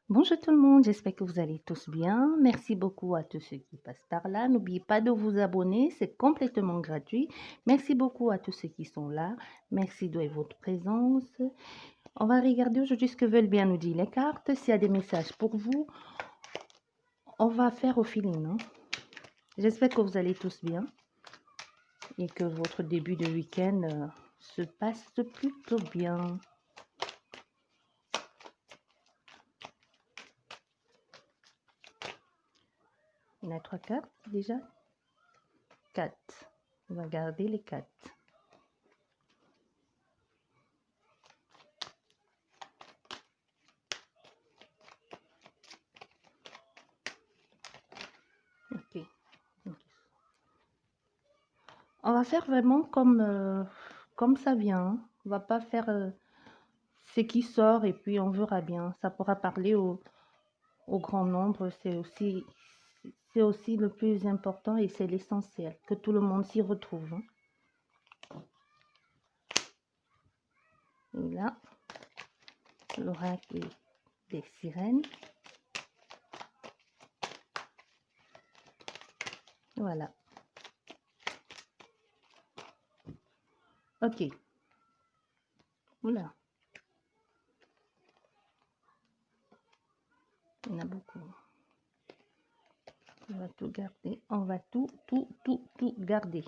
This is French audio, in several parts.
Bonjour tout le monde, j'espère que vous allez tous bien. Merci beaucoup à tous ceux qui passent par là. N'oubliez pas de vous abonner, c'est complètement gratuit. Merci beaucoup à tous ceux qui sont là. Merci de votre présence. On va regarder aujourd'hui ce que veulent bien nous dire les cartes. S'il y a des messages pour vous, on va faire au feeling, hein. J'espère que vous allez tous bien et que votre début de week-end se passe plutôt bien. Il y en a 3 cartes déjà. 4. On va garder les 4. Ok. On va faire vraiment comme ça vient, hein. On va pas faire ce qui sort et puis on verra bien. Ça pourra parler au grand nombre. C'est aussi le plus important et c'est l'essentiel, que tout le monde s'y retrouve, hein. Et là, l'oracle des sirènes. Voilà. Ok. Oula. Il y en a beaucoup. On va tout garder. On va tout garder.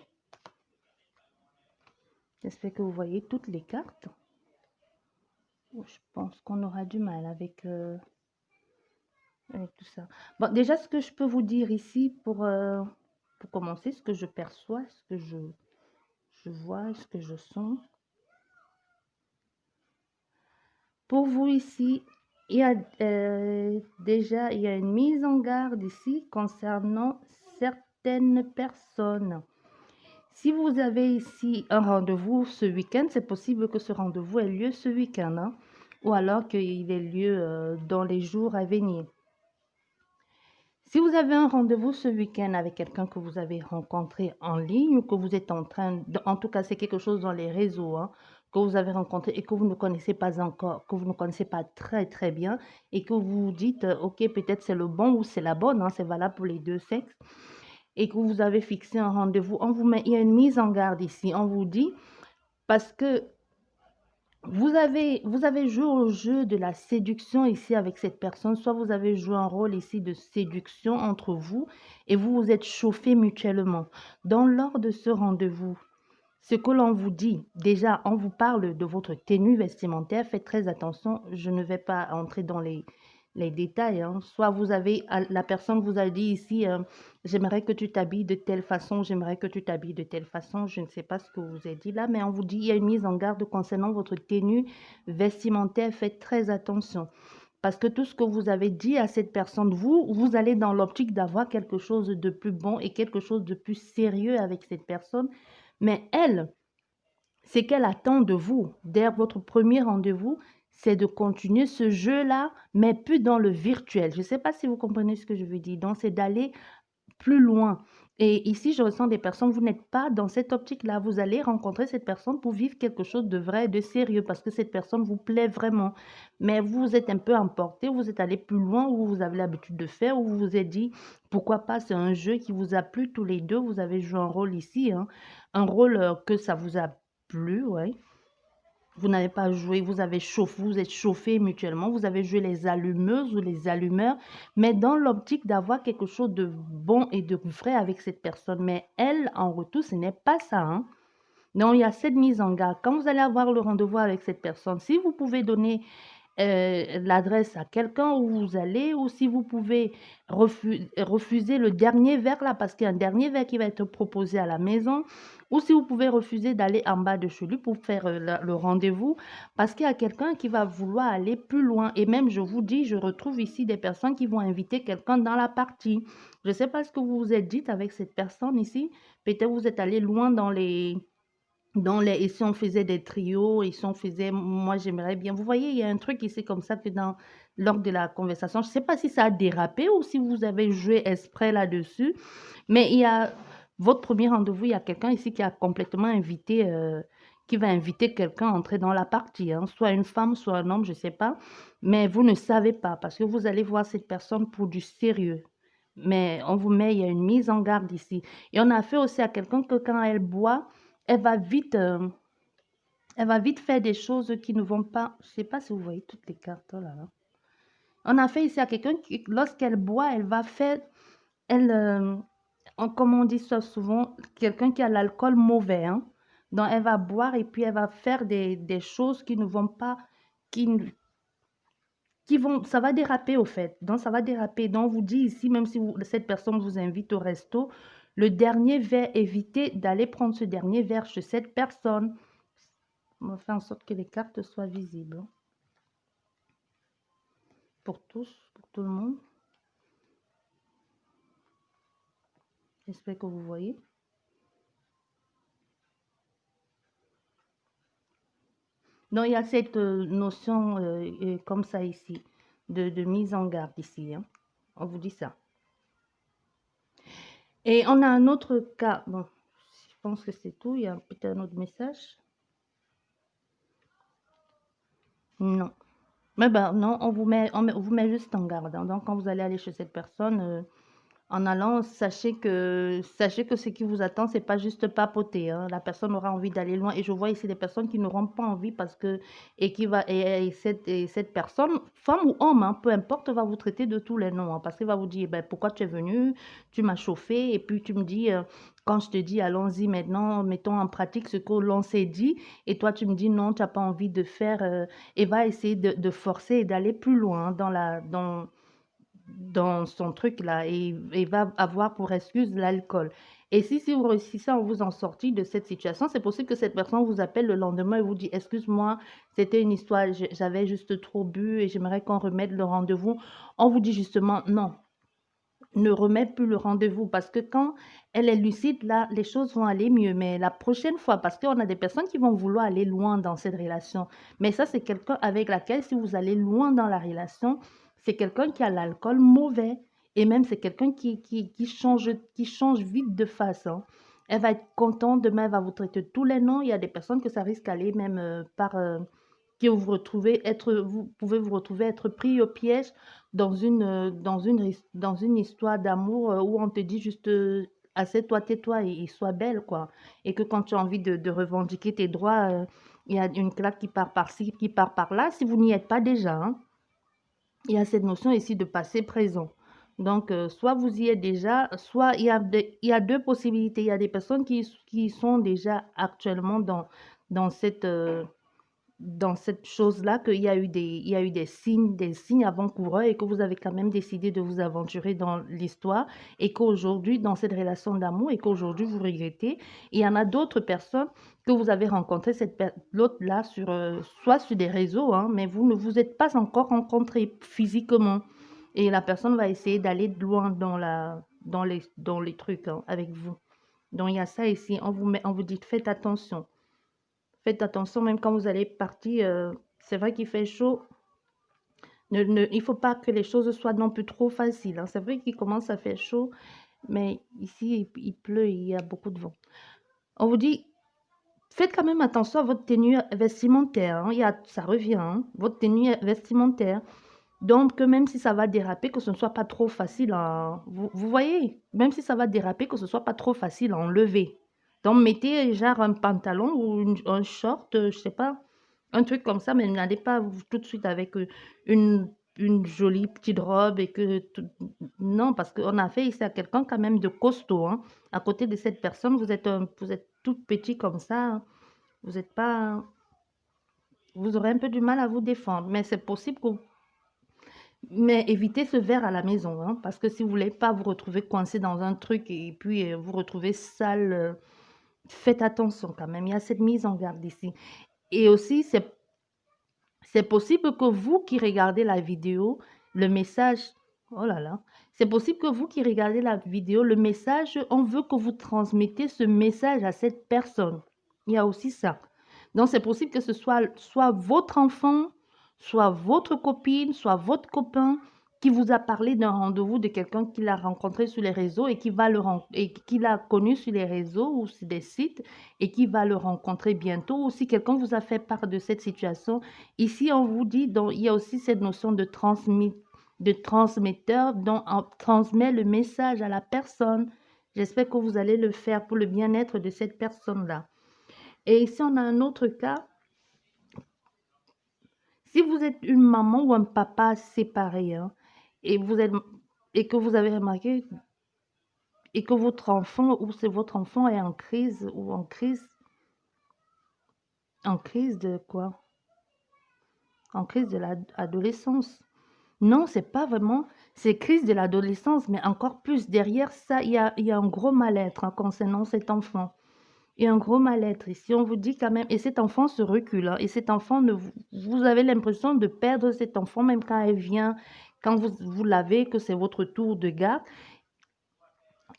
J'espère que vous voyez toutes les cartes. Je pense qu'on aura du mal avec tout ça. Bon, déjà, ce que je peux vous dire ici pour commencer, ce que je perçois, ce que je vois, ce que je sens. Pour vous ici, il y a déjà il y a une mise en garde ici concernant certaines personnes. Si vous avez ici un rendez-vous ce week-end, c'est possible que ce rendez-vous ait lieu ce week-end, hein, ou alors qu'il ait lieu dans les jours à venir. Si vous avez un rendez-vous ce week-end avec quelqu'un que vous avez rencontré en ligne ou que vous êtes en train, en tout cas c'est quelque chose dans les réseaux, hein, que vous avez rencontré et que vous ne connaissez pas encore, que vous ne connaissez pas très bien et que vous vous dites, ok, peut-être c'est le bon ou c'est la bonne, hein, c'est valable pour les deux sexes et que vous avez fixé un rendez-vous, on vous met, il y a une mise en garde ici, on vous dit, parce que vous avez joué au jeu de la séduction ici avec cette personne, soit vous avez joué un rôle ici de séduction entre vous et vous vous êtes chauffé mutuellement. Lors de ce rendez-vous, ce que l'on vous dit, déjà, on vous parle de votre tenue vestimentaire, faites très attention, je ne vais pas entrer dans les détails, hein. Soit vous avez, la personne vous a dit ici, j'aimerais que tu t'habilles de telle façon, j'aimerais que tu t'habilles de telle façon, je ne sais pas ce que vous avez dit là, mais on vous dit, il y a une mise en garde concernant votre tenue vestimentaire, faites très attention. Parce que tout ce que vous avez dit à cette personne, vous allez dans l'optique d'avoir quelque chose de plus bon et quelque chose de plus sérieux avec cette personne. Mais elle, ce qu'elle attend de vous, dès votre premier rendez-vous, c'est de continuer ce jeu-là, mais plus dans le virtuel. Je ne sais pas si vous comprenez ce que je veux dire. Donc, c'est d'aller plus loin. Et ici, je ressens des personnes, vous n'êtes pas dans cette optique-là. Vous allez rencontrer cette personne pour vivre quelque chose de vrai, de sérieux, parce que cette personne vous plaît vraiment. Mais vous êtes un peu emporté, vous êtes allé plus loin, où vous avez l'habitude de faire, où vous vous êtes dit, pourquoi pas, c'est un jeu qui vous a plu tous les deux. Vous avez joué un rôle ici, hein, un rôle que ça vous a plu, ouais. Vous n'avez pas joué, vous avez chauffé, vous êtes chauffé mutuellement, vous avez joué les allumeuses ou les allumeurs, mais dans l'optique d'avoir quelque chose de bon et de vrai avec cette personne. Mais elle, en retour, ce n'est pas ça, hein. Donc, il y a cette mise en garde. Quand vous allez avoir le rendez-vous avec cette personne, si vous pouvez donner l'adresse à quelqu'un où vous allez, ou si vous pouvez refuser le dernier verre là, parce qu'il y a un dernier verre qui va être proposé à la maison, ou si vous pouvez refuser d'aller en bas de chez lui pour faire le rendez-vous, parce qu'il y a quelqu'un qui va vouloir aller plus loin. Et même, je vous dis, je retrouve ici des personnes qui vont inviter quelqu'un dans la partie. Je ne sais pas ce que vous vous êtes dit avec cette personne ici. Peut-être vous êtes allé loin et si on faisait des trios, et si on faisait, moi j'aimerais bien, vous voyez, il y a un truc ici comme ça que lors de la conversation, je ne sais pas si ça a dérapé ou si vous avez joué exprès là-dessus, mais il y a votre premier rendez-vous, il y a quelqu'un ici qui a complètement invité qui va inviter quelqu'un à entrer dans la partie, hein, soit une femme, soit un homme, je ne sais pas, mais vous ne savez pas parce que vous allez voir cette personne pour du sérieux. Mais on vous met, il y a une mise en garde ici. Et on a fait aussi à quelqu'un que quand elle boit, elle va vite, euh, elle va vite faire des choses qui ne vont pas. Je ne sais pas si vous voyez toutes les cartes. Oh là là. On a fait ici à quelqu'un qui, lorsqu'elle boit, elle va faire, elle, comme on dit ça souvent, quelqu'un qui a l'alcool mauvais, hein. Donc, elle va boire et puis elle va faire des choses qui ne vont pas, qui, qui vont, ça va déraper au fait. Donc, ça va déraper. Donc, on vous dit ici, même si cette personne vous invite au resto, le dernier verre, évitez d'aller prendre ce dernier verre chez cette personne. On va faire en sorte que les cartes soient visibles pour tous, pour tout le monde. J'espère que vous voyez. Donc, il y a cette notion comme ça ici, de mise en garde ici, hein. On vous dit ça. Et on a un autre cas. Bon, je pense que c'est tout. Il y a peut-être un autre message. Non. Mais ben non, on vous met juste en garde, hein. Donc, quand vous allez aller chez cette personne, en allant, sachez que ce qui vous attend, c'est pas juste papoter, hein. La personne aura envie d'aller loin. Et je vois ici des personnes qui n'auront pas envie parce que, et cette personne, femme ou homme, hein, peu importe, va vous traiter de tous les noms, hein, parce qu'elle va vous dire, ben, pourquoi tu es venu, tu m'as chauffé, et puis tu me dis, quand je te dis, allons-y maintenant, mettons en pratique ce que l'on s'est dit, et toi tu me dis, non, tu n'as pas envie de faire, et va essayer de forcer et d'aller plus loin dans son truc là et va avoir pour excuse l'alcool. Et si vous réussissez à vous en sortir de cette situation, c'est possible que cette personne vous appelle le lendemain et vous dit, excuse-moi, c'était une histoire, j'avais juste trop bu et j'aimerais qu'on remette le rendez-vous. On vous dit justement, non, ne remet plus le rendez-vous parce que quand elle est lucide, là, les choses vont aller mieux. Mais la prochaine fois, parce qu'on a des personnes qui vont vouloir aller loin dans cette relation. Mais ça, c'est quelqu'un avec laquelle, si vous allez loin dans la relation, c'est quelqu'un qui a l'alcool mauvais. Et même, c'est quelqu'un qui change vite de face, hein. Elle va être contente, demain, elle va vous traiter tous les noms. Il y a des personnes que ça risque d'aller même que vous pouvez vous retrouver être pris au piège dans une histoire d'amour où on te dit juste assieds-toi, tais-toi et sois belle, quoi. Et que quand tu as envie de revendiquer tes droits, il y a une claque qui part par-ci, qui part par-là, si vous n'y êtes pas déjà, hein. Il y a cette notion ici de passé présent. Donc, soit vous y êtes déjà, soit il y a deux possibilités. Il y a des personnes qui sont déjà actuellement dans cette, dans cette chose-là qu'il y a il y a eu des signes avant-coureurs et que vous avez quand même décidé de vous aventurer dans l'histoire et qu'aujourd'hui, dans cette relation d'amour et qu'aujourd'hui, vous regrettez. Il y en a d'autres personnes que vous avez rencontrées, l'autre-là, soit sur des réseaux, hein, mais vous ne vous êtes pas encore rencontrés physiquement. Et la personne va essayer d'aller loin dans les trucs, hein, avec vous. Donc, il y a ça ici. On vous dit, faites attention. Faites attention, même quand vous allez partir, c'est vrai qu'il fait chaud. Il ne faut pas que les choses soient non plus trop faciles, hein. C'est vrai qu'il commence à faire chaud, mais ici, il pleut, il y a beaucoup de vent. On vous dit, faites quand même attention à votre tenue vestimentaire, hein. Ça revient, hein, votre tenue vestimentaire. Donc, même si ça va déraper, que ce ne soit pas trop facile vous voyez, même si ça va déraper, que ce ne soit pas trop facile à enlever. Donc, mettez genre un pantalon ou un short, je sais pas, un truc comme ça, mais n'allez pas tout de suite avec une jolie petite robe et non, parce qu'on a fait ici à quelqu'un quand même de costaud, hein. À côté de cette personne, vous êtes tout petit comme ça, hein. Vous êtes pas, vous aurez un peu du mal à vous défendre, mais c'est possible que mais évitez ce verre à la maison, hein, parce que si vous voulez pas vous retrouver coincé dans un truc et puis vous retrouver sale, faites attention quand même. Il y a cette mise en garde ici. Et aussi, c'est possible que vous qui regardez la vidéo, le message, oh là là, c'est possible que vous qui regardez la vidéo, le message, on veut que vous transmettez ce message à cette personne. Il y a aussi ça. Donc, c'est possible que ce soit votre enfant, soit votre copine, soit votre copain, qui vous a parlé d'un rendez-vous de quelqu'un qu'il a rencontré sur les réseaux et et qu'il a connu sur les réseaux ou sur des sites et qui va le rencontrer bientôt, ou si quelqu'un vous a fait part de cette situation. Ici, on vous dit, donc, il y a aussi cette notion de transmetteur, dont on transmet le message à la personne. J'espère que vous allez le faire pour le bien-être de cette personne-là. Et ici, on a un autre cas. Si vous êtes une maman ou un papa séparé, hein, et vous êtes et que vous avez remarqué et que votre enfant ou c'est votre enfant est en crise ou en crise de quoi? En crise de l'adolescence. Non, c'est pas vraiment, c'est crise de l'adolescence, mais encore plus derrière ça, il y a un gros mal-être hein, concernant cet enfant. Il y a un gros mal-être. Et si on vous dit quand même, et cet enfant se recule, hein, et cet enfant, vous avez l'impression de perdre cet enfant, même quand elle vient, quand vous l'avez, que c'est votre tour de garde.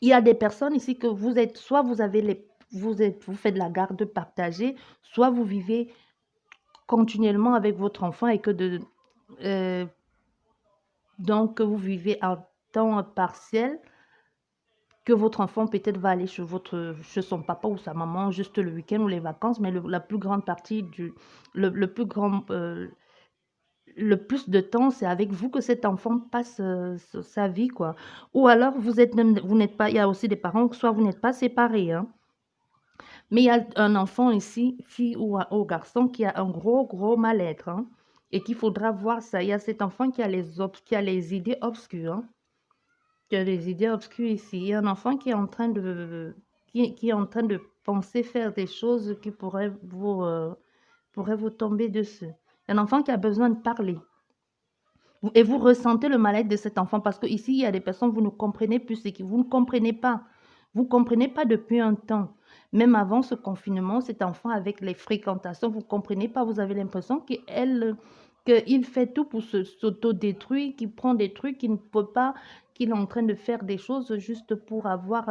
Il y a des personnes ici que vous êtes, soit vous avez vous faites de la garde partagée, soit vous vivez continuellement avec votre enfant et que euh, donc vous vivez en temps partiel, que votre enfant peut-être va aller chez son papa ou sa maman juste le week-end ou les vacances, mais la plus grande partie le plus grand, le plus de temps, c'est avec vous que cet enfant passe sa vie, quoi. Ou alors vous n'êtes pas, il y a aussi des parents, soit vous n'êtes pas séparés, hein. Mais il y a un enfant ici, fille ou garçon, qui a un gros mal-être, hein, et qu'il faudra voir ça. Il y a cet enfant qui a les idées obscures, hein, qui a les idées obscures ici. Il y a un enfant qui est en train qui est en train de penser faire des choses qui pourraient vous tomber dessus. Il y a un enfant qui a besoin de parler. Et vous ressentez le mal-être de cet enfant parce qu'ici, il y a des personnes, vous ne comprenez plus, c'est que vous ne comprenez pas. Vous ne comprenez pas depuis un temps. Même avant ce confinement, cet enfant avec les fréquentations, vous ne comprenez pas. Vous avez l'impression qu'il fait tout pour s'autodétruire, qu'il prend des trucs qu'il ne peut pas, qu'il est en train de faire des choses juste pour avoir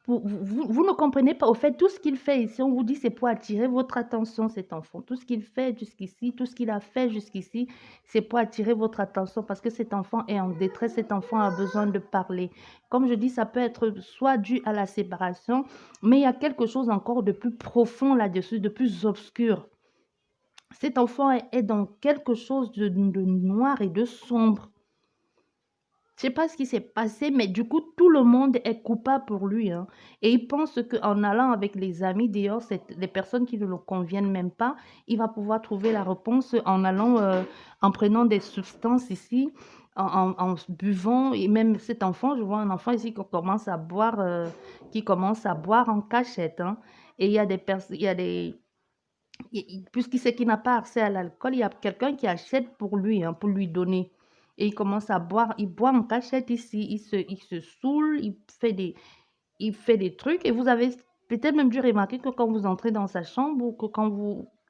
vous ne comprenez pas. Au fait, tout ce qu'il fait ici, on vous dit, c'est pour attirer votre attention, cet enfant. Tout ce qu'il fait jusqu'ici, tout ce qu'il a fait jusqu'ici, c'est pour attirer votre attention parce que cet enfant est en détresse, cet enfant a besoin de parler. Comme je dis, ça peut être soit dû à la séparation, mais il y a quelque chose encore de plus profond là-dessus, de plus obscur. Cet enfant est dans quelque chose de noir et de sombre. Je sais pas ce qui s'est passé, mais du coup, tout le monde est coupable pour lui, hein. Et il pense qu'en allant avec les amis dehors, c'est les personnes qui ne le conviennent même pas, il va pouvoir trouver la réponse en allant, en prenant des substances ici, en buvant. Et même cet enfant, je vois un enfant ici qui commence à boire en cachette, hein. Et il y a des personnes, il y a des, puisqu'il sait qu'il n'a pas accès à l'alcool, il y a quelqu'un qui achète pour lui, hein, pour lui donner. Et il commence à boire, il boit en cachette ici, il se saoule, il fait des trucs. Et vous avez peut-être même dû remarquer que quand vous entrez dans sa chambre ou que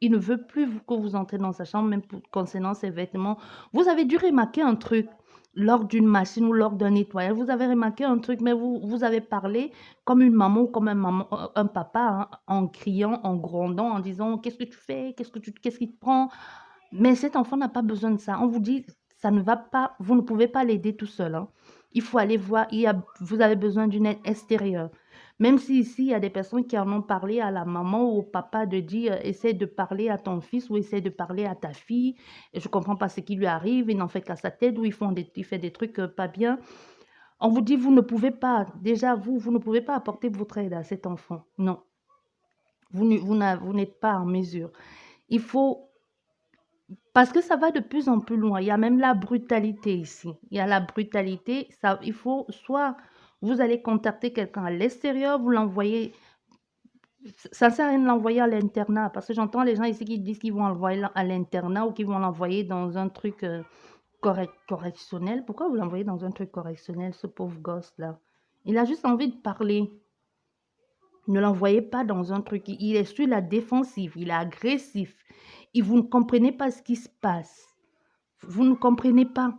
il ne veut plus que vous entrez dans sa chambre, même concernant ses vêtements, vous avez dû remarquer un truc lors d'une machine ou lors d'un nettoyage. Vous avez remarqué un truc, mais vous avez parlé comme une maman ou comme un papa, hein, en criant, en grondant, en disant qu'est-ce que tu fais, qu'est-ce qui te prend. Mais cet enfant n'a pas besoin de ça. On vous dit, ça ne va pas, vous ne pouvez pas l'aider tout seul, hein. Il faut aller voir, vous avez besoin d'une aide extérieure. Même si ici, il y a des personnes qui en ont parlé à la maman ou au papa de dire, essaie de parler à ton fils ou essaie de parler à ta fille. Et je ne comprends pas ce qui lui arrive, il n'en fait qu'à sa tête ou il fait des trucs pas bien. On vous dit, vous ne pouvez pas, déjà vous ne pouvez pas apporter votre aide à cet enfant. Non, vous n'êtes pas en mesure. Il faut parce que ça va de plus en plus loin. Il y a même la brutalité ici. Il y a la brutalité. Ça, il faut soit vous allez contacter quelqu'un à l'extérieur, vous l'envoyez. Ça ne sert à rien de l'envoyer à l'internat parce que j'entends les gens ici qui disent qu'ils vont l'envoyer à l'internat ou qu'ils vont l'envoyer dans un truc correctionnel. Pourquoi vous l'envoyez dans un truc correctionnel, ce pauvre gosse-là? Il a juste envie de parler. Ne l'envoyez pas dans un truc. Il est sur la défensive, il est agressif. Et vous ne comprenez pas ce qui se passe. Vous ne comprenez pas.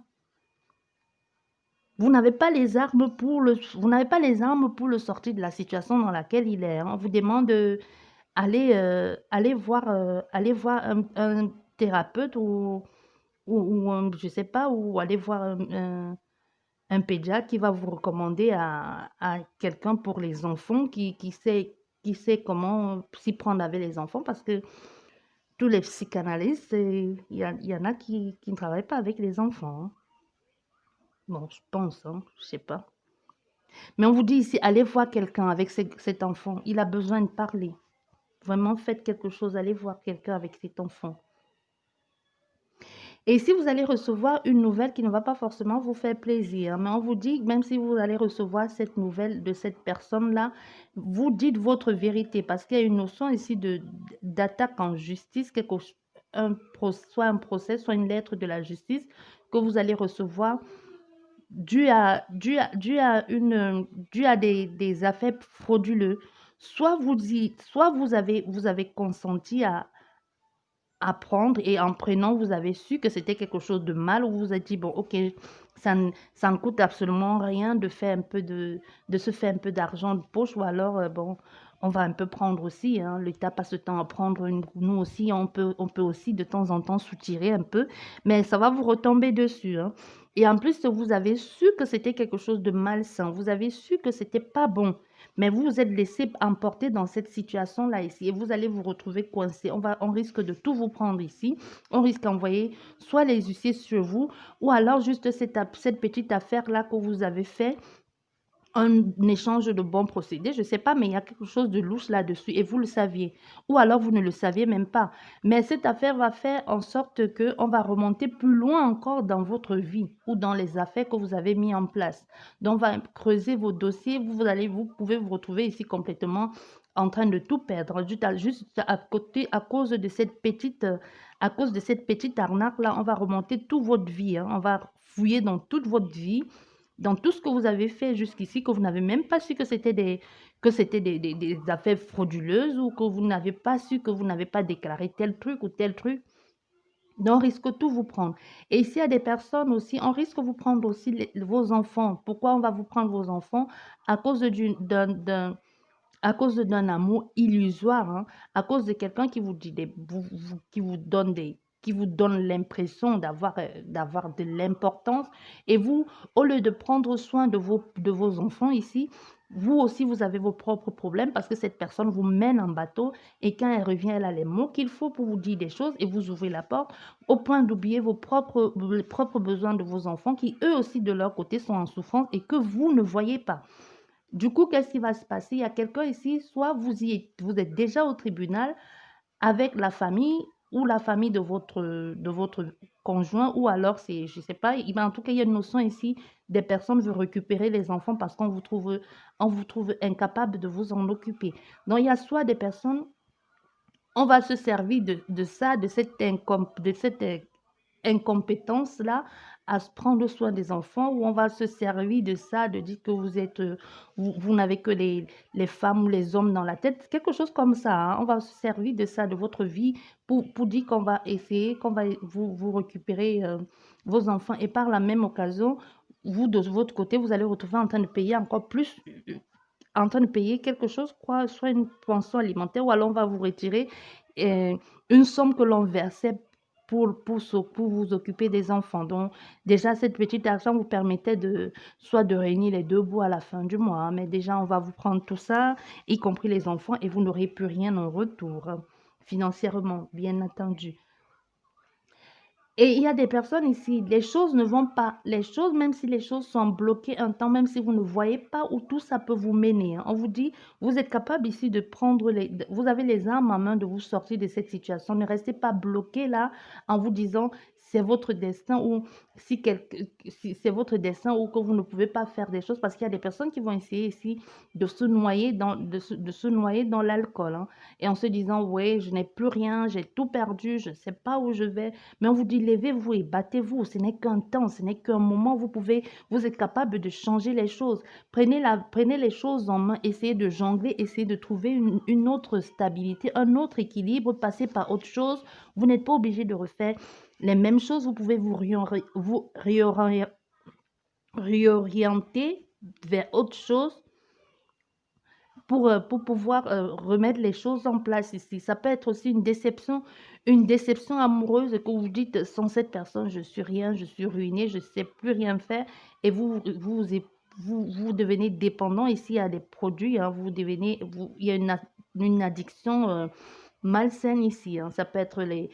Vous n'avez pas les armes vous n'avez pas les armes pour le sortir de la situation dans laquelle il est, hein. On vous demande d'aller aller voir un thérapeute je sais pas, ou aller voir un pédiatre qui va vous recommander à quelqu'un pour les enfants qui sait comment s'y prendre avec les enfants parce que tous les psychanalystes, il y en a qui ne travaillent pas avec les enfants, hein. Bon, je pense, hein, je sais pas. Mais on vous dit ici, allez voir quelqu'un avec cet enfant. Il a besoin de parler. Vraiment, faites quelque chose. Allez voir quelqu'un avec cet enfant. Et si vous allez recevoir une nouvelle qui ne va pas forcément vous faire plaisir, mais on vous dit, même si vous allez recevoir cette nouvelle de cette personne-là, vous dites votre vérité parce qu'il y a une notion ici d'attaque en justice, soit un procès, soit une lettre de la justice que vous allez recevoir dû à des affaires frauduleuses. Soit vous avez consenti à prendre et en prenant, vous avez su que c'était quelque chose de mal ou vous vous êtes dit, bon, ok, ça ne coûte absolument rien de faire un peu de se faire un peu d'argent de poche ou alors, bon, on va un peu prendre aussi, hein, l'État passe le temps à prendre, nous aussi, on peut aussi de temps en temps soutirer un peu, mais ça va vous retomber dessus, hein. Et en plus, vous avez su que c'était quelque chose de malsain, vous avez su que c'était pas bon. Mais vous vous êtes laissé emporter dans cette situation-là ici et vous allez vous retrouver coincé. On risque de tout vous prendre ici. On risque d'envoyer soit les huissiers sur vous ou alors juste cette petite affaire-là que vous avez fait un échange de bons procédés, je ne sais pas, mais il y a quelque chose de louche là-dessus et vous le saviez. Ou alors vous ne le saviez même pas. Mais cette affaire va faire en sorte qu'on va remonter plus loin encore dans votre vie ou dans les affaires que vous avez mis en place. Donc, on va creuser vos dossiers. Vous pouvez vous retrouver ici complètement en train de tout perdre. Juste à cause de à cause de cette petite arnaque-là, on va remonter toute votre vie, hein. On va fouiller dans toute votre vie dans tout ce que vous avez fait jusqu'ici, que vous n'avez même pas su que c'était des affaires frauduleuses ou que vous n'avez pas su que vous n'avez pas déclaré tel truc ou tel truc. Donc, on risque tout vous prendre. Et ici, il y a des personnes aussi, on risque de vous prendre aussi vos enfants. Pourquoi on va vous prendre vos enfants? À cause à cause d'un amour illusoire, hein, à cause de quelqu'un qui vous dit qui vous donne qui vous donne l'impression d'avoir de l'importance. Et vous, au lieu de prendre soin de vos enfants ici, vous aussi, vous avez vos propres problèmes parce que cette personne vous mène en bateau et quand elle revient, elle a les mots qu'il faut pour vous dire des choses et vous ouvrez la porte au point d'oublier les propres besoins de vos enfants qui, eux aussi, de leur côté, sont en souffrance et que vous ne voyez pas. Du coup, qu'est-ce qui va se passer? Il y a quelqu'un ici, soit vous êtes déjà au tribunal avec la famille ou la famille de votre conjoint, ou alors c'est, je ne sais pas, en tout cas, il y a une notion ici, des personnes veulent récupérer les enfants parce on vous trouve incapable de vous en occuper. Donc, il y a soit des personnes, on va se servir de ça, de cette incompétence-là à se prendre soin des enfants ou on va se servir de ça, de dire que vous n'avez que les femmes ou les hommes dans la tête, quelque chose comme ça, hein. On va se servir de ça, de votre vie, pour dire qu'on va essayer, qu'on va vous récupérer vos enfants et par la même occasion, vous, de votre côté, vous allez retrouver en train de payer encore plus, en train de payer quelque chose, quoi, soit une pension alimentaire ou alors on va vous retirer euh, une somme que l'on versait pour vous occuper des enfants. Donc, déjà, cette petite argent vous permettait soit de réunir les deux bouts à la fin du mois, hein, mais déjà, on va vous prendre tout ça, y compris les enfants, et vous n'aurez plus rien en retour, hein, financièrement, bien entendu. Et il y a des personnes ici, les choses ne vont pas, les choses, même si les choses sont bloquées un temps, même si vous ne voyez pas où tout ça peut vous mener, hein. On vous dit, vous êtes capable ici de prendre vous avez les armes en main de vous sortir de cette situation. Ne restez pas bloqué là en vous disant, c'est votre destin ou si c'est votre destin ou que vous ne pouvez pas faire des choses parce qu'il y a des personnes qui vont essayer ici de se noyer de se noyer dans l'alcool, hein, et en se disant, ouais, je n'ai plus rien, j'ai tout perdu, je ne sais pas où je vais. Mais on vous dit, levez-vous et battez-vous. Ce n'est qu'un temps, ce n'est qu'un moment. Vous êtes capable de changer les choses. Prenez les choses en main, essayez de jongler, essayez de trouver une autre stabilité, un autre équilibre, passez par autre chose. Vous n'êtes pas obligé de refaire les mêmes choses. Vous pouvez vous réorienter vers autre chose pour pouvoir remettre les choses en place ici. Ça peut être aussi une déception amoureuse que vous dites, sans cette personne, je suis rien, je suis ruiné, je ne sais plus rien faire. Et vous devenez dépendant ici à des produits. Hein, il y a une addiction malsaine ici. Hein. Ça peut être les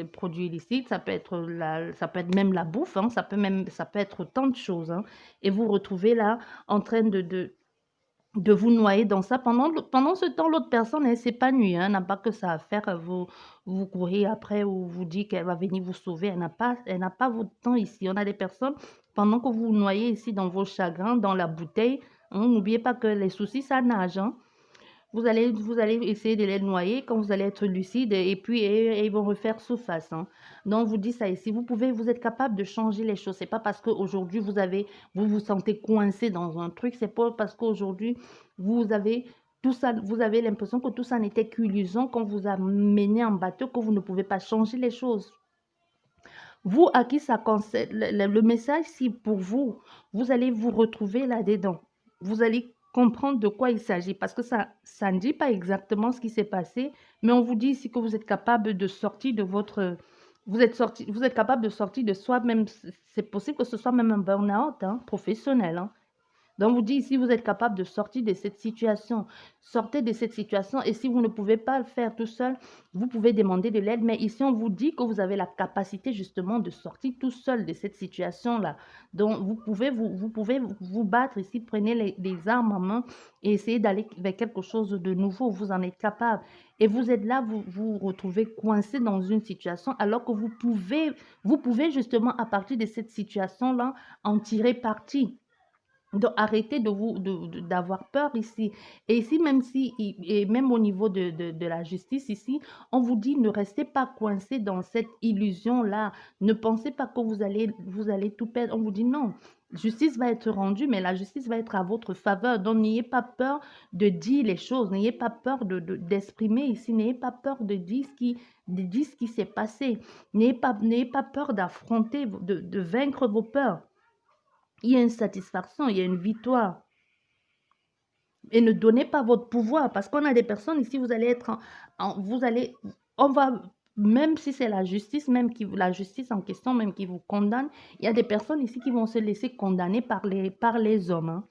produits illicites, ça peut être même la bouffe, hein, ça peut être tant de choses. Hein. Et vous retrouvez là en train de vous noyer dans ça. Pendant ce temps, l'autre personne, elle s'épanouit, hein, n'a pas que ça à faire. Vous courez après ou vous dit qu'elle va venir vous sauver. Elle n'a pas votre temps ici. On a des personnes, pendant que vous vous noyez ici dans vos chagrins, dans la bouteille, hein, n'oubliez pas que les soucis, ça nage. Hein. Vous allez essayer de les noyer quand vous allez être lucide et puis ils vont refaire surface. Hein. Donc, vous dites ça ici. Vous êtes capable de changer les choses. C'est pas parce qu'aujourd'hui vous vous sentez coincé dans un truc. C'est pas parce qu'aujourd'hui vous avez tout ça, vous avez l'impression que tout ça n'était qu'illusion qu'on vous a mené en bateau, que vous ne pouvez pas changer les choses. Vous, à qui ça concerne, le message, si pour vous, vous allez vous retrouver là-dedans. Vous allez comprendre de quoi il s'agit parce que ça ne dit pas exactement ce qui s'est passé, mais on vous dit ici que vous êtes capable de sortir de votre... vous êtes capable de sortir de soi-même. C'est possible que ce soit même un burn-out hein, professionnel. Hein. Donc, vous dit ici, vous êtes capable de sortir de cette situation. Sortez de cette situation et si vous ne pouvez pas le faire tout seul, vous pouvez demander de l'aide. Mais ici, on vous dit que vous avez la capacité justement de sortir tout seul de cette situation-là. Donc, vous pouvez vous battre ici. Prenez les armes en main et essayez d'aller vers quelque chose de nouveau. Vous en êtes capable. Et vous êtes là, vous vous retrouvez coincé dans une situation alors que vous pouvez justement à partir de cette situation-là en tirer parti. Donc, arrêtez d'avoir peur ici. Et ici, et même au niveau de la justice, ici, on vous dit ne restez pas coincé dans cette illusion-là. Ne pensez pas que vous allez tout perdre. On vous dit non. Justice va être rendue, mais la justice va être à votre faveur. Donc, n'ayez pas peur de dire les choses. N'ayez pas peur d'exprimer ici. N'ayez pas peur de dire ce qui s'est passé. N'ayez pas peur d'affronter, de vaincre vos peurs. Il y a une satisfaction, il y a une victoire. Et ne donnez pas votre pouvoir parce qu'on a des personnes ici, vous allez être on va, même si c'est la justice, la justice en question, même qui vous condamne, il y a des personnes ici qui vont se laisser condamner par les hommes, hein,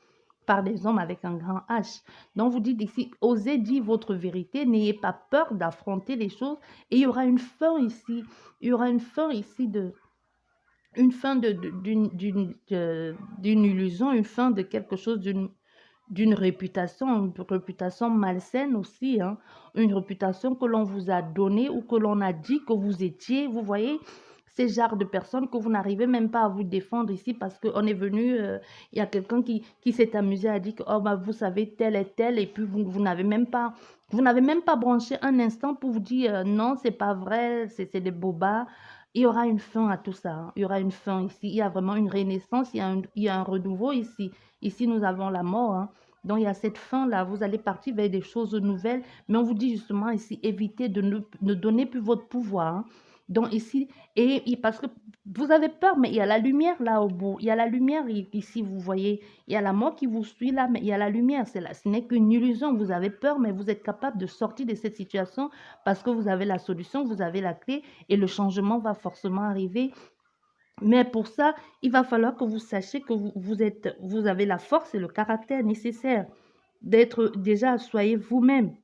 par des hommes avec un grand H. Donc vous dites ici, osez dire votre vérité, n'ayez pas peur d'affronter les choses et il y aura une fin ici, il y aura une fin ici une fin d'une illusion, une fin de quelque chose, d'une réputation, une réputation malsaine aussi, hein, une réputation que l'on vous a donnée ou que l'on a dit que vous étiez, vous voyez, ces genres de personnes que vous n'arrivez même pas à vous défendre ici parce qu'on est venu, il y a quelqu'un qui s'est amusé à dire que oh, bah, vous savez tel et tel et puis vous n'avez même pas branché un instant pour vous dire non, c'est pas vrai, c'est des bobards. Il y aura une fin à tout ça. Hein. Il y aura une fin ici. Il y a vraiment une renaissance. Il y a un renouveau ici. Ici, nous avons la mort. Hein. Donc, il y a cette fin-là. Vous allez partir vers des choses nouvelles. Mais on vous dit justement ici, évitez de ne donner plus votre pouvoir. Hein. Donc, ici, parce que vous avez peur, mais il y a la lumière là au bout. Il y a la lumière ici, vous voyez. Il y a la mort qui vous suit là, mais il y a la lumière. Ce n'est qu'une illusion. Vous avez peur, mais vous êtes capable de sortir de cette situation parce que vous avez la solution, vous avez la clé et le changement va forcément arriver. Mais pour ça, il va falloir que vous sachiez que vous avez la force et le caractère nécessaire d'être déjà, soyez vous-même.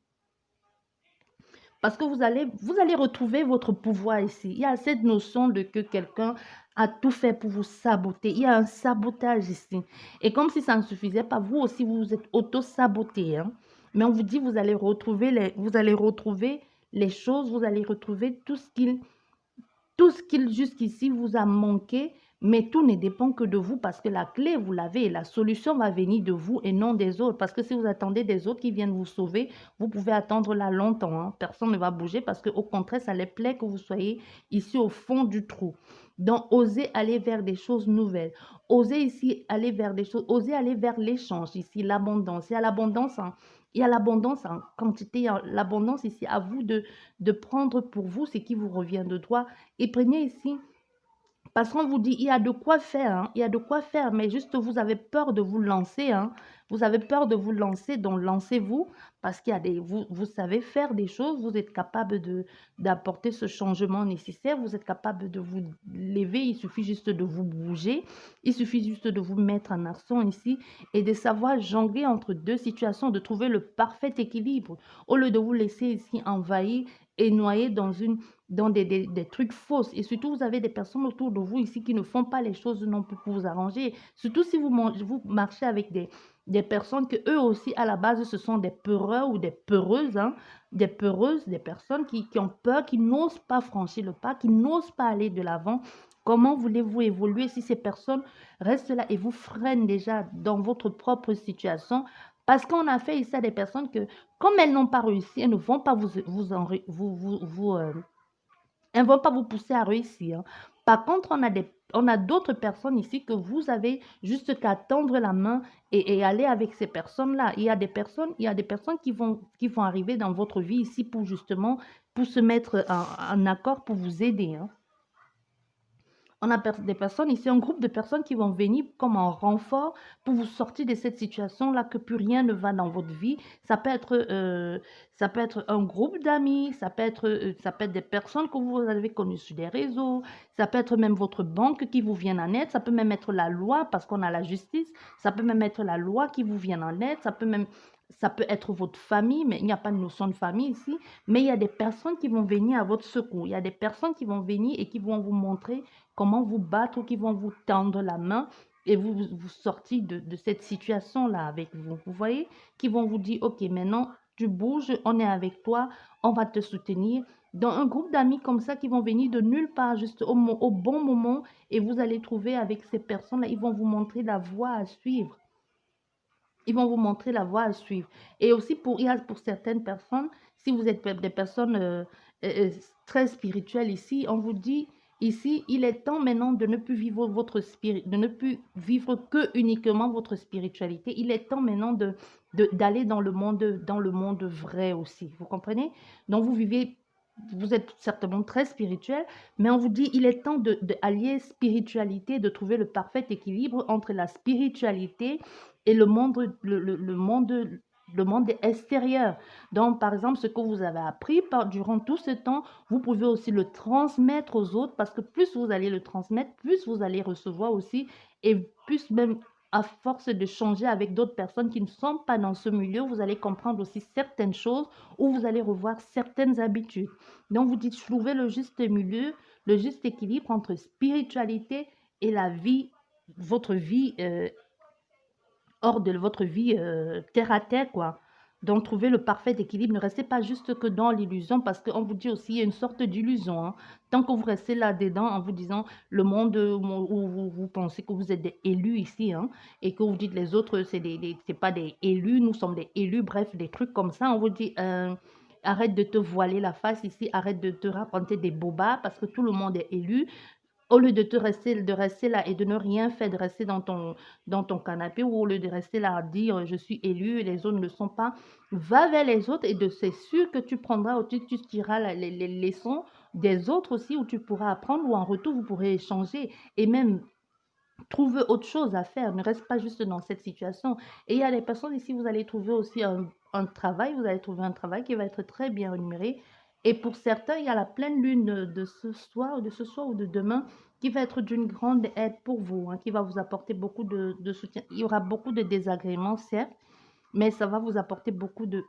Parce que vous allez retrouver votre pouvoir ici. Il y a cette notion de que quelqu'un a tout fait pour vous saboter. Il y a un sabotage ici. Et comme si ça ne suffisait pas, vous aussi, vous vous êtes auto-saboté. Hein? Mais on vous dit, vous allez retrouver les choses, vous allez retrouver tout ce qu'il jusqu'ici vous a manqué, mais tout ne dépend que de vous parce que la clé, vous l'avez et la solution va venir de vous et non des autres. Parce que si vous attendez des autres qui viennent vous sauver, vous pouvez attendre là longtemps. Hein. Personne ne va bouger parce qu'au contraire, ça les plaît que vous soyez ici au fond du trou. Donc, osez aller vers des choses nouvelles. Osez ici aller vers des choses, osez aller vers l'échange ici, l'abondance. Il y a l'abondance il y a l'abondance en quantité, l'abondance ici. À vous de prendre pour vous ce qui vous revient de droit. Et prenez ici, Parce qu'on vous dit, il y a de quoi faire, hein, il y a de quoi faire, mais juste vous avez peur de vous lancer, hein, vous avez peur de vous lancer, donc lancez-vous, parce qu'il y a vous savez faire des choses, vous êtes capable d'apporter ce changement nécessaire, vous êtes capable de vous lever, il suffit juste de vous bouger, il suffit juste de vous mettre en action ici et de savoir jongler entre deux situations, de trouver le parfait équilibre, au lieu de vous laisser ici envahir et noyer dans des trucs fausses. Et surtout, vous avez des personnes autour de vous ici qui ne font pas les choses non plus pour vous arranger. Surtout si vous marchez avec des personnes que eux aussi, à la base, ce sont des peureux ou des peureuses, hein, des peureuses, des personnes qui ont peur, qui n'osent pas franchir le pas, qui n'osent pas aller de l'avant. Comment voulez-vous évoluer si ces personnes restent là et vous freinent déjà dans votre propre situation? Parce qu'on a fait ici à des personnes que, comme elles n'ont pas réussi, elles ne vont pas elles ne vont pas vous pousser à réussir. Par contre, on a d'autres personnes ici que vous avez juste qu'à tendre la main et aller avec ces personnes-là. Il y a des personnes qui vont arriver dans votre vie ici pour justement, pour se mettre en accord, pour vous aider, hein. On a des personnes ici, un groupe de personnes qui vont venir comme en renfort pour vous sortir de cette situation-là que plus rien ne va dans votre vie. Ça peut être un groupe d'amis, ça peut être des personnes que vous avez connues sur des réseaux, ça peut être même votre banque qui vous vient en aide, ça peut même être la loi parce qu'on a la justice, ça peut même être la loi qui vous vient en aide, ça peut être votre famille, mais il n'y a pas de notion de famille ici, mais il y a des personnes qui vont venir à votre secours, il y a des personnes qui vont venir et qui vont vous montrer comment vous battre ou qui vont vous tendre la main et vous sortir de cette situation-là avec vous. Vous voyez, qui vont vous dire, OK, maintenant, tu bouges, on est avec toi, on va te soutenir. Dans un groupe d'amis comme ça qui vont venir de nulle part, juste au bon moment, et vous allez trouver avec ces personnes-là, ils vont vous montrer la voie à suivre. Ils vont vous montrer la voie à suivre. Et aussi, il y a pour certaines personnes, si vous êtes des personnes très spirituelles ici, on vous dit, ici, il est temps maintenant de ne plus vivre de ne plus vivre que uniquement votre spiritualité. Il est temps maintenant d'aller dans le monde vrai aussi. Vous comprenez? Donc, vous êtes certainement très spirituel, mais on vous dit, il est temps d'allier spiritualité, de trouver le parfait équilibre entre la spiritualité et le monde extérieur. Donc, par exemple, ce que vous avez appris durant tout ce temps, vous pouvez aussi le transmettre aux autres parce que plus vous allez le transmettre, plus vous allez recevoir aussi et plus même à force de changer avec d'autres personnes qui ne sont pas dans ce milieu, vous allez comprendre aussi certaines choses ou vous allez revoir certaines habitudes. Donc, vous dites trouver le juste milieu, le juste équilibre entre spiritualité et la vie, votre vie hors de votre vie terre à terre, quoi. Donc, trouver le parfait équilibre. Ne restez pas juste que dans l'illusion, parce qu'on vous dit aussi, il y a une sorte d'illusion, hein. Tant que vous restez là-dedans en vous disant le monde où vous pensez que vous êtes des élus ici, hein, et que vous dites les autres, c'est pas des élus, nous sommes des élus, bref, des trucs comme ça, on vous dit, arrête de te voiler la face ici, arrête de te raconter des bobards, parce que tout le monde est élu. Au lieu de rester là et de ne rien faire, de rester dans ton canapé, ou au lieu de rester là à dire je suis élu et les autres ne le sont pas, va vers les autres et c'est sûr que tu prendras, tu tireras les leçons des autres aussi, où tu pourras apprendre, ou en retour vous pourrez échanger et même trouver autre chose à faire. Ne reste pas juste dans cette situation. Et il y a des personnes ici, vous allez trouver aussi un travail, vous allez trouver un travail qui va être très bien rémunéré. Et pour certains, il y a la pleine lune de ce soir ou de demain qui va être d'une grande aide pour vous, hein, qui va vous apporter beaucoup de soutien. Il y aura beaucoup de désagréments, certes, mais ça va vous apporter beaucoup de,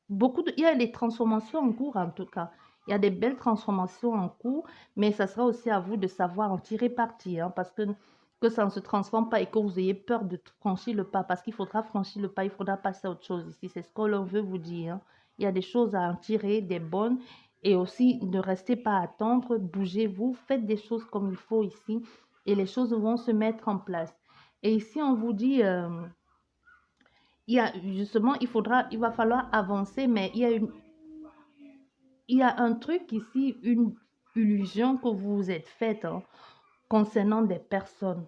il y a des transformations en cours en tout cas. Il y a des belles transformations en cours, mais ça sera aussi à vous de savoir en tirer parti, hein, parce que ça ne se transforme pas et que vous ayez peur de franchir le pas, parce qu'il faudra franchir le pas, il faudra passer à autre chose ici. C'est ce que l'on veut vous dire, hein. Il y a des choses à en tirer, des bonnes, et aussi ne restez pas à attendre, bougez-vous, faites des choses comme il faut ici, et les choses vont se mettre en place. Et ici, on vous dit, il y a justement, il va falloir avancer, mais il y a un truc ici, une illusion que vous vous êtes faite, hein, concernant des personnes.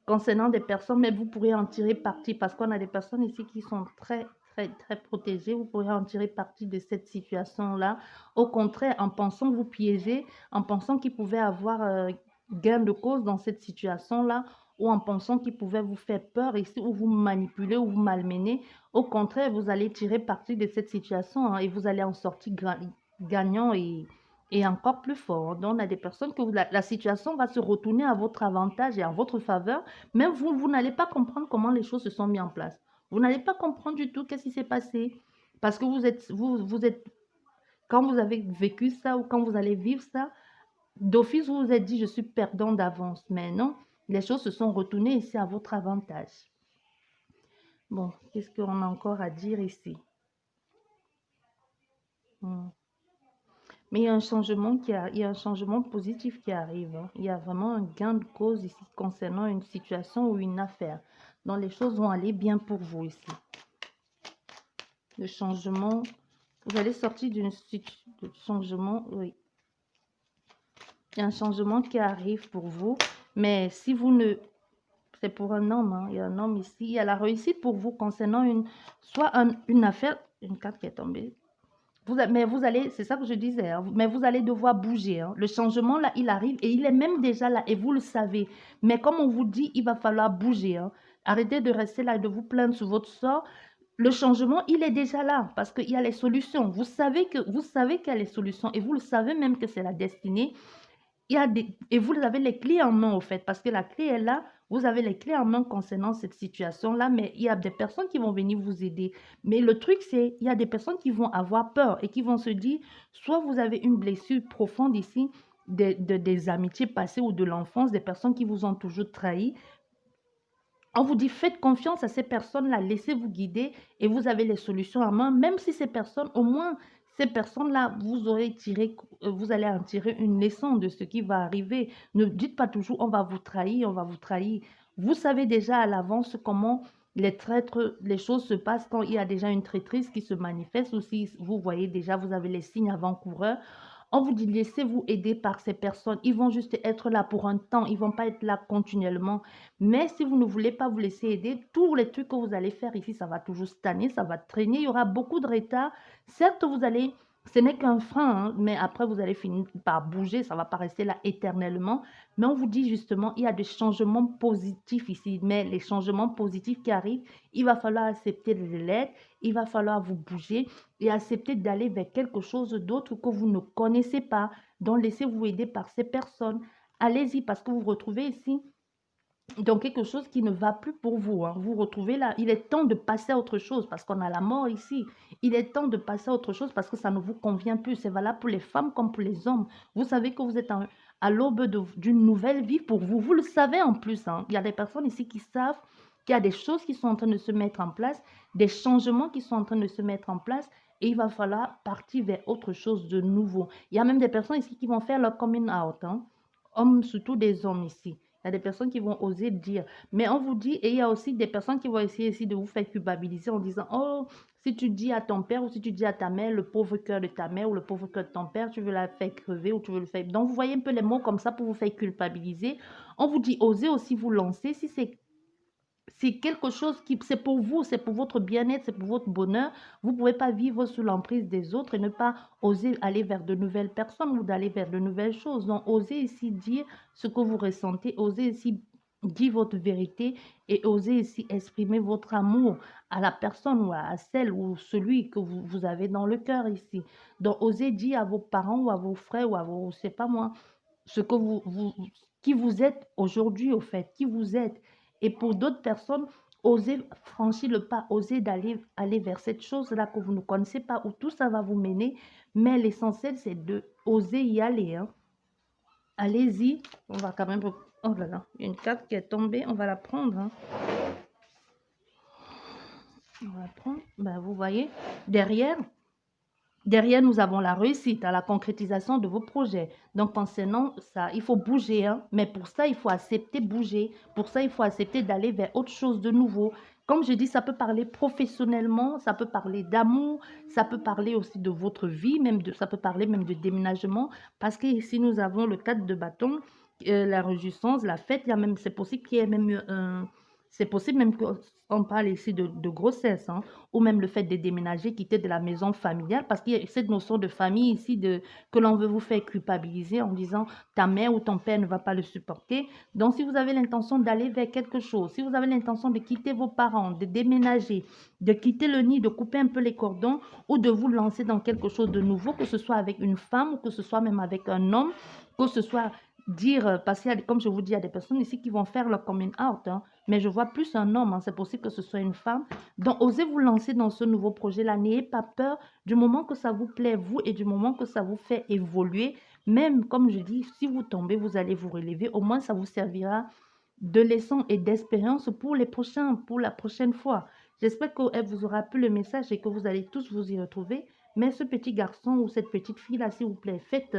Concernant des personnes, mais vous pourrez en tirer parti parce qu'on a des personnes ici qui sont très, très protégé. Vous pourrez en tirer parti de cette situation-là. Au contraire, en pensant vous piéger, en pensant qu'il pouvait avoir gain de cause dans cette situation-là, ou en pensant qu'il pouvait vous faire peur ici, ou vous manipuler, ou vous malmener. Au contraire, vous allez tirer parti de cette situation, hein, et vous allez en sortir gagnant et encore plus fort. Donc, on a des personnes que la situation va se retourner à votre avantage et à votre faveur. Même vous, vous n'allez pas comprendre comment les choses se sont mises en place. Vous n'allez pas comprendre du tout qu'est-ce qui s'est passé. Parce que vous êtes, quand vous avez vécu ça ou quand vous allez vivre ça, d'office, vous vous êtes dit, je suis perdant d'avance. Mais non, les choses se sont retournées ici à votre avantage. Bon, qu'est-ce qu'on a encore à dire ici? Mais il y a un changement il y a un changement positif qui arrive, hein. Il y a vraiment un gain de cause ici concernant une situation ou une affaire. Donc les choses vont aller bien pour vous ici. Le changement, vous allez sortir d'une situation de changement, oui. Il y a un changement qui arrive pour vous, mais si vous ne... C'est pour un homme, hein. Il y a un homme ici. Il y a la réussite pour vous concernant une affaire, une carte qui est tombée. Mais vous allez, c'est ça que je disais, hein, mais vous allez devoir bouger, hein. Le changement, là, il arrive et il est même déjà là et vous le savez. Mais comme on vous dit, il va falloir bouger, hein. Arrêtez de rester là et de vous plaindre sur votre sort. Le changement, il est déjà là parce qu'il y a les solutions. Vous savez qu'il y a les solutions et vous le savez même que c'est la destinée. Et vous avez les clés en main, au fait, parce que la clé est là. Vous avez les clés en main concernant cette situation-là, mais il y a des personnes qui vont venir vous aider. Mais le truc, c'est il y a des personnes qui vont avoir peur et qui vont se dire, soit vous avez une blessure profonde ici, des amitiés passées ou de l'enfance, des personnes qui vous ont toujours trahi. On vous dit, faites confiance à ces personnes-là, laissez-vous guider et vous avez les solutions en main, même si ces personnes, au moins, ces personnes-là, vous allez en tirer une leçon de ce qui va arriver. Ne dites pas toujours, on va vous trahir, on va vous trahir. Vous savez déjà à l'avance comment les traîtres, les choses se passent quand il y a déjà une traîtrise qui se manifeste ou si vous voyez déjà, vous avez les signes avant-coureurs. On vous dit, laissez-vous aider par ces personnes. Ils vont juste être là pour un temps. Ils ne vont pas être là continuellement. Mais si vous ne voulez pas vous laisser aider, tous les trucs que vous allez faire ici, ça va toujours stagner, ça va traîner. Il y aura beaucoup de retard. Certes, ce n'est qu'un frein, hein, mais après, vous allez finir par bouger. Ça ne va pas rester là éternellement. Mais on vous dit justement, il y a des changements positifs ici. Mais les changements positifs qui arrivent, il va falloir accepter l'aide. Il va falloir vous bouger et accepter d'aller vers quelque chose d'autre que vous ne connaissez pas. Donc, laissez-vous aider par ces personnes. Allez-y parce que vous vous retrouvez ici dans quelque chose qui ne va plus pour vous, hein. Vous vous retrouvez là. Il est temps de passer à autre chose parce qu'on a la mort ici. Il est temps de passer à autre chose parce que ça ne vous convient plus. C'est valable pour les femmes comme pour les hommes. Vous savez que vous êtes à l'aube d'une nouvelle vie pour vous. Vous le savez en plus, hein. Il y a des personnes ici qui savent qu'il y a des choses qui sont en train de se mettre en place, des changements qui sont en train de se mettre en place et il va falloir partir vers autre chose de nouveau. Il y a même des personnes ici qui vont faire leur coming out, hein. Hommes, surtout des hommes ici. Il y a des personnes qui vont oser dire. Mais on vous dit, et il y a aussi des personnes qui vont essayer ici de vous faire culpabiliser en disant, oh, si tu dis à ton père ou si tu dis à ta mère, le pauvre cœur de ta mère ou le pauvre cœur de ton père, tu veux la faire crever ou tu veux le faire. Donc, vous voyez un peu les mots comme ça pour vous faire culpabiliser. On vous dit, osez aussi vous lancer. Si c'est quelque chose qui, c'est pour vous, c'est pour votre bien-être, c'est pour votre bonheur. Vous ne pouvez pas vivre sous l'emprise des autres et ne pas oser aller vers de nouvelles personnes ou d'aller vers de nouvelles choses. Donc, osez ici dire ce que vous ressentez, osez ici dire votre vérité et osez ici exprimer votre amour à la personne ou à celle ou celui que vous avez dans le cœur ici. Donc, osez dire à vos parents ou à vos frères ou à vos, je sais pas moi, ce que qui vous êtes aujourd'hui au fait, qui vous êtes. Et pour d'autres personnes, osez franchir le pas, osez aller vers cette chose-là que vous ne connaissez pas, où tout ça va vous mener. Mais l'essentiel, c'est de oser y aller, hein. Allez-y. On va quand même... Oh là là, il y a une carte qui est tombée. On va la prendre, hein. On va la prendre. Ben, vous voyez, derrière, nous avons la réussite à la concrétisation de vos projets. Donc, concernant ça, il faut bouger, hein. Mais pour ça, il faut accepter bouger. Pour ça, il faut accepter d'aller vers autre chose de nouveau. Comme je dis, ça peut parler professionnellement, ça peut parler d'amour, ça peut parler aussi de votre vie, ça peut parler même de déménagement. Parce que ici, nous avons le 4 de bâton, la réjouissance, la fête. Il y a même, c'est possible qu'il y ait même C'est possible même qu'on parle ici de grossesse, hein, ou même le fait de déménager, quitter de la maison familiale, parce qu'il y a cette notion de famille ici que l'on veut vous faire culpabiliser en disant ta mère ou ton père ne va pas le supporter. Donc, si vous avez l'intention d'aller vers quelque chose, si vous avez l'intention de quitter vos parents, de déménager, de quitter le nid, de couper un peu les cordons ou de vous lancer dans quelque chose de nouveau, que ce soit avec une femme ou que ce soit même avec un homme, que ce soit dire, parce qu'il y a, comme je vous dis, il y a des personnes ici qui vont faire leur coming out, hein, mais je vois plus un homme, hein, c'est possible que ce soit une femme. Donc, osez vous lancer dans ce nouveau projet-là. N'ayez pas peur du moment que ça vous plaît, vous, et du moment que ça vous fait évoluer. Même, comme je dis, si vous tombez, vous allez vous relever. Au moins, ça vous servira de leçon et d'expérience pour les prochains, pour la prochaine fois. J'espère qu'elle vous aura plu le message et que vous allez tous vous y retrouver. Mais ce petit garçon ou cette petite fille-là, s'il vous plaît, faites...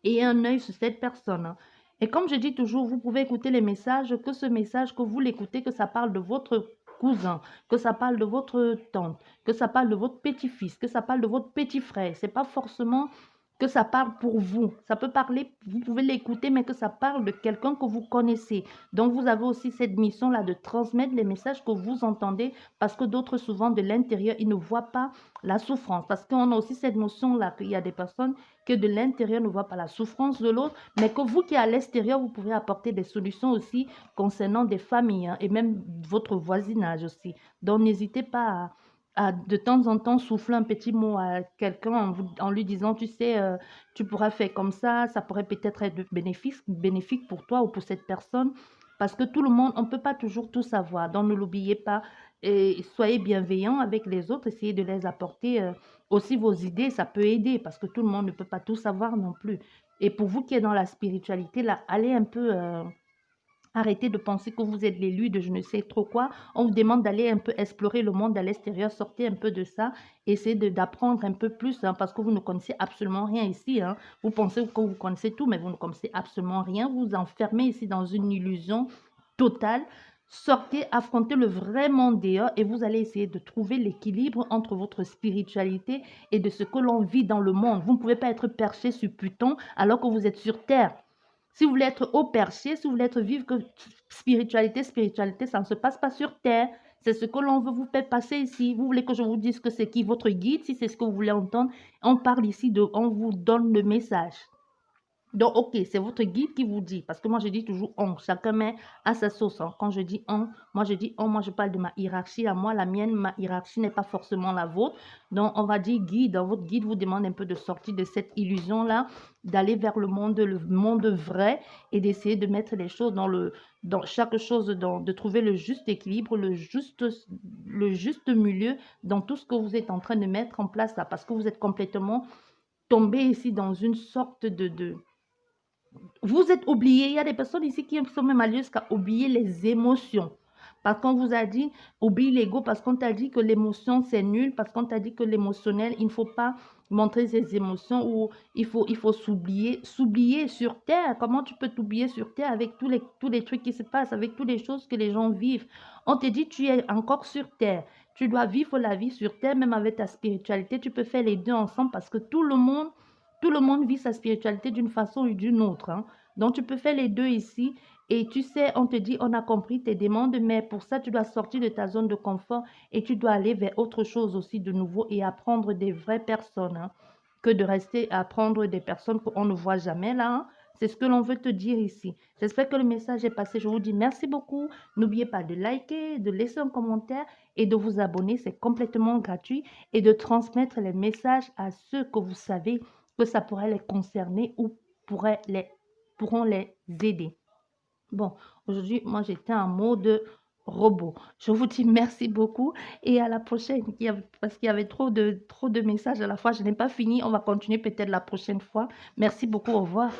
et un œil sur cette personne, hein. Et comme je dis toujours, vous pouvez écouter les messages, que ce message, que vous l'écoutez, que ça parle de votre cousin, que ça parle de votre tante, que ça parle de votre petit-fils, que ça parle de votre petit frère. C'est pas forcément que ça parle pour vous. Ça peut parler, vous pouvez l'écouter, mais que ça parle de quelqu'un que vous connaissez. Donc, vous avez aussi cette mission-là de transmettre les messages que vous entendez, parce que d'autres, souvent, de l'intérieur, ils ne voient pas la souffrance. Parce qu'on a aussi cette notion-là qu'il y a des personnes que de l'intérieur ne voient pas la souffrance de l'autre, mais que vous qui êtes à l'extérieur, vous pouvez apporter des solutions aussi concernant des familles, hein, et même votre voisinage aussi. Donc, n'hésitez pas à de temps en temps souffler un petit mot à quelqu'un en lui disant, tu sais, tu pourras faire comme ça pourrait peut-être être bénéfique pour toi ou pour cette personne, parce que tout le monde, on ne peut pas toujours tout savoir, donc ne l'oubliez pas, et soyez bienveillants avec les autres, essayez de les apporter aussi vos idées, ça peut aider, parce que tout le monde ne peut pas tout savoir non plus. Et pour vous qui êtes dans la spiritualité, là, allez un peu... arrêtez de penser que vous êtes l'élu de je ne sais trop quoi. On vous demande d'aller un peu explorer le monde à l'extérieur, sortez un peu de ça, essayez d'apprendre un peu plus, hein, parce que vous ne connaissez absolument rien ici, hein. Vous pensez que vous connaissez tout, mais vous ne connaissez absolument rien. Vous vous enfermez ici dans une illusion totale. Sortez, affrontez le vrai monde dehors et vous allez essayer de trouver l'équilibre entre votre spiritualité et de ce que l'on vit dans le monde. Vous ne pouvez pas être perché sur Pluton alors que vous êtes sur Terre. Si vous voulez être haut perché, si vous voulez être vivre que spiritualité, ça ne se passe pas sur terre. C'est ce que l'on veut vous faire passer ici. Vous voulez que je vous dise que c'est qui votre guide, si c'est ce que vous voulez entendre. On parle ici on vous donne le message. Donc, ok, c'est votre guide qui vous dit, parce que moi je dis toujours on, chacun met à sa sauce, hein. Quand je dis on, moi je parle de ma hiérarchie à moi, la mienne, ma hiérarchie n'est pas forcément la vôtre. Donc, on va dire guide, votre guide vous demande un peu de sortir de cette illusion-là, d'aller vers le monde vrai et d'essayer de mettre les choses dans chaque chose, de trouver le juste équilibre, le juste milieu dans tout ce que vous êtes en train de mettre en place là, parce que vous êtes complètement tombé ici dans une sorte vous êtes oublié. Il y a des personnes ici qui sont même allées jusqu'à oublier les émotions. Parce qu'on vous a dit, oublie l'ego, parce qu'on t'a dit que l'émotion, c'est nul, parce qu'on t'a dit que l'émotionnel, il ne faut pas montrer ses émotions ou il faut s'oublier sur Terre. Comment tu peux t'oublier sur Terre avec tous les trucs qui se passent, avec toutes les choses que les gens vivent? On te dit, tu es encore sur Terre. Tu dois vivre la vie sur Terre, même avec ta spiritualité. Tu peux faire les deux ensemble parce que tout le monde vit sa spiritualité d'une façon ou d'une autre, hein. Donc, tu peux faire les deux ici. Et tu sais, on te dit, on a compris tes demandes, mais pour ça, tu dois sortir de ta zone de confort et tu dois aller vers autre chose aussi de nouveau et apprendre des vraies personnes, hein, que de rester à apprendre des personnes qu'on ne voit jamais là, hein. C'est ce que l'on veut te dire ici. J'espère que le message est passé. Je vous dis merci beaucoup. N'oubliez pas de liker, de laisser un commentaire et de vous abonner. C'est complètement gratuit. Et de transmettre les messages à ceux que vous savez que ça pourrait les concerner ou pourront les aider. Bon, aujourd'hui, moi, j'étais en mode robot. Je vous dis merci beaucoup et à la prochaine. Parce qu'il y avait trop de messages à la fois. Je n'ai pas fini. On va continuer peut-être la prochaine fois. Merci beaucoup. Au revoir.